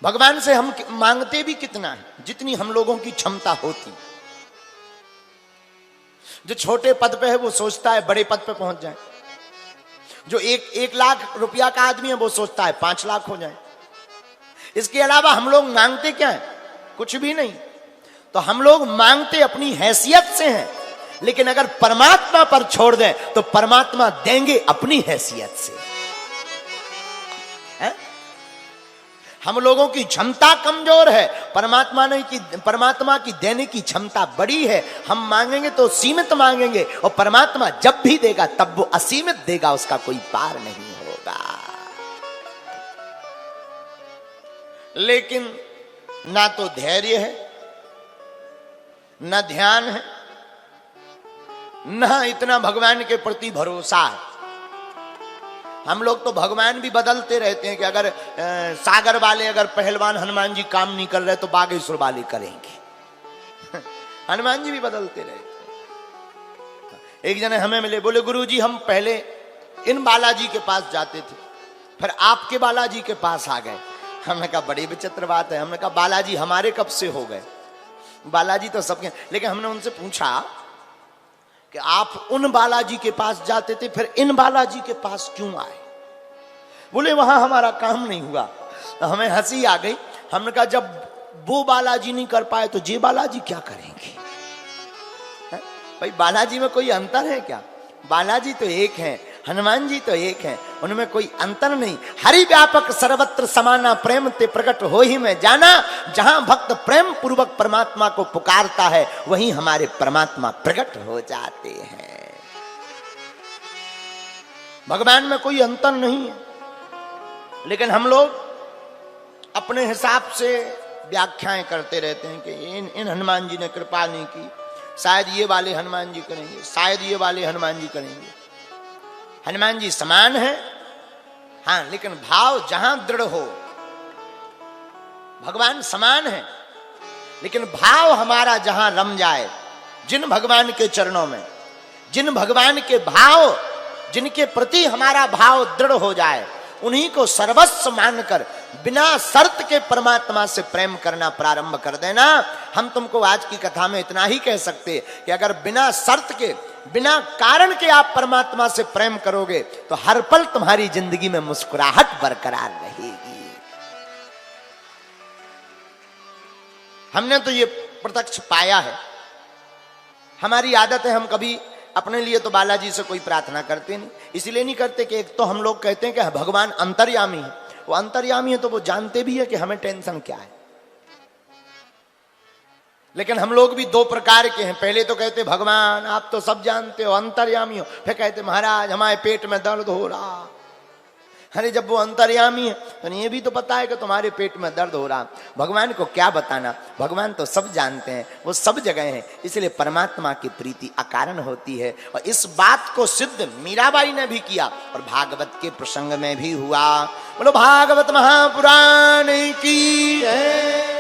भगवान से हम मांगते भी कितना है, जितनी हम लोगों की क्षमता होती। जो छोटे पद पे है वो सोचता है बड़े पद पे पहुंच जाए, जो एक लाख रुपया का आदमी है वो सोचता है 5 लाख हो जाए। इसके अलावा हम लोग मांगते क्या है? कुछ भी नहीं। तो हम लोग मांगते अपनी हैसियत से हैं, लेकिन अगर परमात्मा पर छोड़ दें तो परमात्मा देंगे अपनी हैसियत से। है? हम लोगों की क्षमता कमजोर है, परमात्मा की देने की क्षमता बड़ी है। हम मांगेंगे तो सीमित मांगेंगे, और परमात्मा जब भी देगा तब वो असीमित देगा, उसका कोई पार नहीं होगा। लेकिन ना तो धैर्य है, ना ध्यान है, ना इतना भगवान के प्रति भरोसा है। हम लोग तो भगवान भी बदलते रहते हैं कि अगर सागर वाले अगर पहलवान हनुमान जी काम नहीं कर रहे तो बागेश्वर वाले करेंगे। हनुमान जी भी बदलते रहते हैं। एक जने हमें मिले, बोले गुरुजी हम पहले इन बालाजी के पास जाते थे, फिर आपके बालाजी के पास आ गए। हमने कहा बड़ी विचित्र बात है। हमने कहा बालाजी हमारे कब से हो गए? बालाजी तो सबके। लेकिन हमने उनसे पूछा कि आप उन बालाजी के पास जाते थे, फिर इन बालाजी के पास क्यों आए? बोले वहां हमारा काम नहीं हुआ। तो हमें हंसी आ गई। हमने कहा जब वो बालाजी नहीं कर पाए तो ये बालाजी क्या करेंगे? भाई बालाजी में कोई अंतर है क्या? बालाजी तो एक है, हनुमान जी तो एक है, उनमें कोई अंतर नहीं। हरि व्यापक सर्वत्र समाना प्रेम ते प्रकट हो ही में जाना। जहां भक्त प्रेम पूर्वक परमात्मा को पुकारता है वहीं हमारे परमात्मा प्रकट हो जाते हैं। भगवान में कोई अंतर नहीं है, लेकिन हम लोग अपने हिसाब से व्याख्याएं करते रहते हैं कि इन हनुमान जी ने कृपा नहीं की, शायद ये वाले हनुमान जी करेंगे, शायद ये वाले हनुमान जी करेंगे। हनुमान जी समान है, हां, लेकिन भाव जहां दृढ़ हो, भगवान समान है, लेकिन भाव हमारा जहां रम जाए, जिन भगवान के चरणों में, जिन भगवान के भाव, जिनके प्रति हमारा भाव दृढ़ हो जाए, उन्हीं को सर्वस्व मानकर बिना शर्त के परमात्मा से प्रेम करना प्रारंभ कर देना। हम तुमको आज की कथा में इतना ही कह सकते कि अगर बिना शर्त के, बिना कारण के आप परमात्मा से प्रेम करोगे तो हर पल तुम्हारी जिंदगी में मुस्कुराहट बरकरार रहेगी। हमने तो ये प्रत्यक्ष पाया है। हमारी आदत है, हम कभी अपने लिए तो बालाजी से कोई प्रार्थना करते नहीं। इसलिए नहीं करते कि एक तो हम लोग कहते हैं कि भगवान अंतर्यामी है। वो अंतर्यामी है तो वो जानते भी है कि हमें टेंशन क्या है। लेकिन हम लोग भी दो प्रकार के हैं। पहले तो कहते भगवान आप तो सब जानते हो, अंतर्यामी हो। फिर कहते महाराज हमारे पेट में दर्द हो रहा। अरे जब वो अंतर्यामी है तो ये भी तो पता है कि तुम्हारे पेट में दर्द हो रहा। भगवान को क्या बताना, भगवान तो सब जानते हैं, वो सब जगह हैं। इसलिए परमात्मा की प्रीति अकारण होती है। और इस बात को सिद्ध मीराबाई ने भी किया और भागवत के प्रसंग में भी हुआ। बोलो भागवत महापुराण की जय।